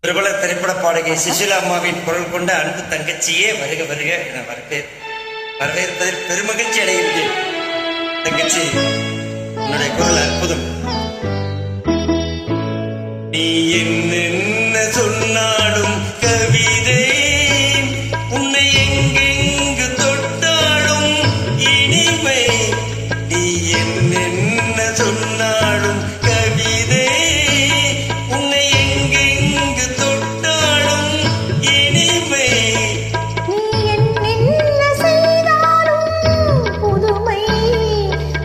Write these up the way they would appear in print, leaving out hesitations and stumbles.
பிரபல திரைப்பட பாடகி சுஷீலா அம்மாவின் குரல் கொண்ட அன்பு தங்கச்சியே வருக வருக என வரவேற்பதில் பெருமகிழ்ச்சி அடைகிறேன். தங்கச்சி, உன்னுடைய குரல் அற்புதம். நீ என்ன சொன்னாலும் கவிதை, உன்னை எங்கெங்கு தொட்டாலும் இனிமை. நீ என்ன சொன்னாலும் கவிதை, உன்னை எங்கெங்கு தொட்டாலும் இனிமை. நீ என்ன செய்தாலும் புதுமை,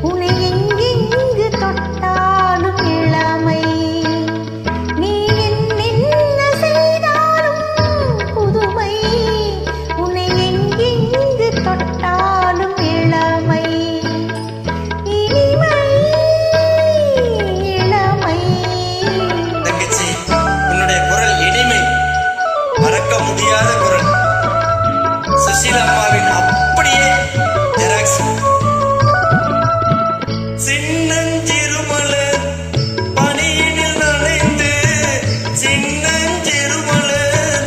உன்னை எங்கெங்கு தொட்டாலும் இளமை. நீ என்ன செய்தாலும் புதுமை, உன்னை எங்கெங்கு தொட்டாலும் இளமை. இனிமை இளமை. தங்கச்சி, உன்னுடைய குரல் இனிமை, மறக்க முடியாத குரல். சுஷீலா அம்மாவின் அப்படியே ஜெராக்ஸ். சின்னஞ்சிறுமலர் பனியினில் நனைந்து, சின்னஞ்சிறுமலர்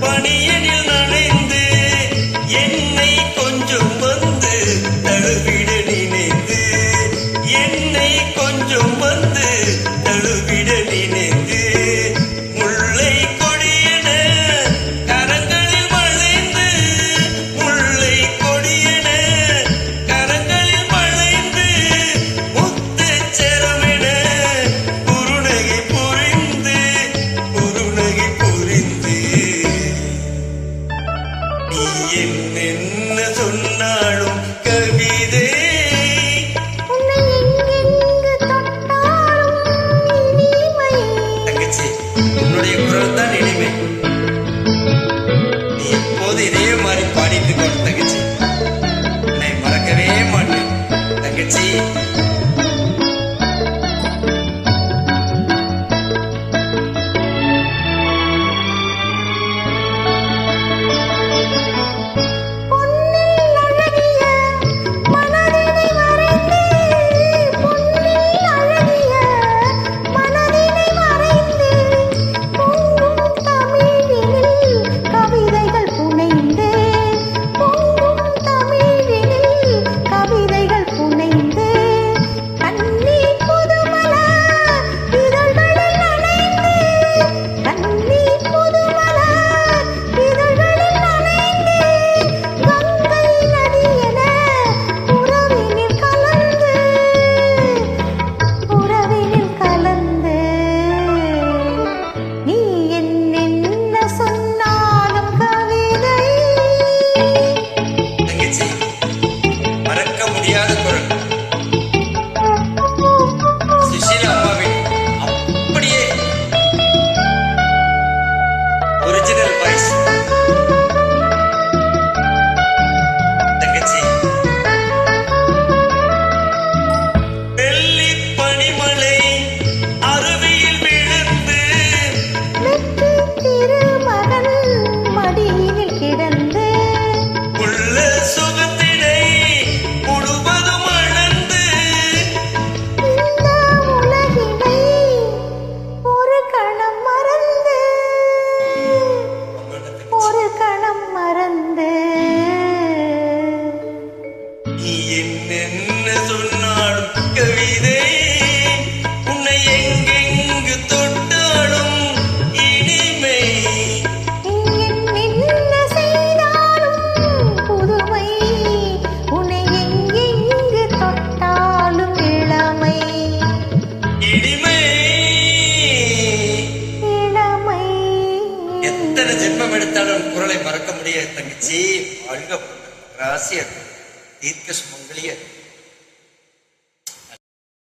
பனியினில் நனைந்து, என்னை கொஞ்சம் வந்து தழுவிட நினைந்து, என்னை கொஞ்சம் வந்து தழுவிட நினைந்து, முல்லை கொடியென கரங்களில் வளைந்து, முல்லை கொடியென கரங்களில் வளைந்து, முத்துச் சரமென குறுநகை புரிந்து, குறுநகை புரிந்து. நீ என்ன சொன்னாலும் கவிதை, உன்னை எங்கெங்கு தொட்டாலும் இனிமை. தங்கச்சி, உன்னுடைய குரல் தான் இனிமை. நீ எப்போது இதே மாதிரி பாடிட்டு இருக்கணும் தங்கச்சி. உன்னை மறக்கவே மாட்டேன் தங்கச்சி. பொன்னில் அழகிய மனதினை வரைந்து, பொன்னில் அழகிய மனதினை வரைந்து, பொங்கும் தமிழினில் கவிதைகள் புனைந்து, பொங்கும் தமிழினில் கவிதைகள் புனைந்து, கன்னி புதுமலர் இதழ்களில் நனைந்து, கன்னி புதுமலர் இதழ்களில் நனைந்து, கங்கை நதியென உறவினில் கலந்து, உறவினில் கலந்து. நீ என்ன சொன்னாலும் கவிதை. தங்கச்சி, மறக்க முடியாத குரல். சுஷீலா அம்மாவின் அப்படியே ஒரிஜினல் வாய்ஸ். தங்கச்சி, வெள்ளி பனிமலை அருவியில் விழுந்து, வெற்றி திருமகன் மடியினில் கிடந்து, உள்ள சுகத்தினை முழுவதும் அளந்து, இந்த உலகினை ஒரு கணம் மறந்து, ஒரு கணம் மறந்து. நீ என்ன சொன்னாலும் கவிதை, உன்னை எங்கெங்கு தொட்டாலும் இனிமை. நீ என்ன செய்தாலும் புதுமை, உன்னை எங்கெங்கு தொட்டாலும் இளமை. இனிமை. இளமை. எத்தனை ஜென்மம் எடுத்தாலும் குரலை மறக்க முடியாது தங்கச்சி. வாழ்க ராசிய தீர்க்க சுமங்கலிய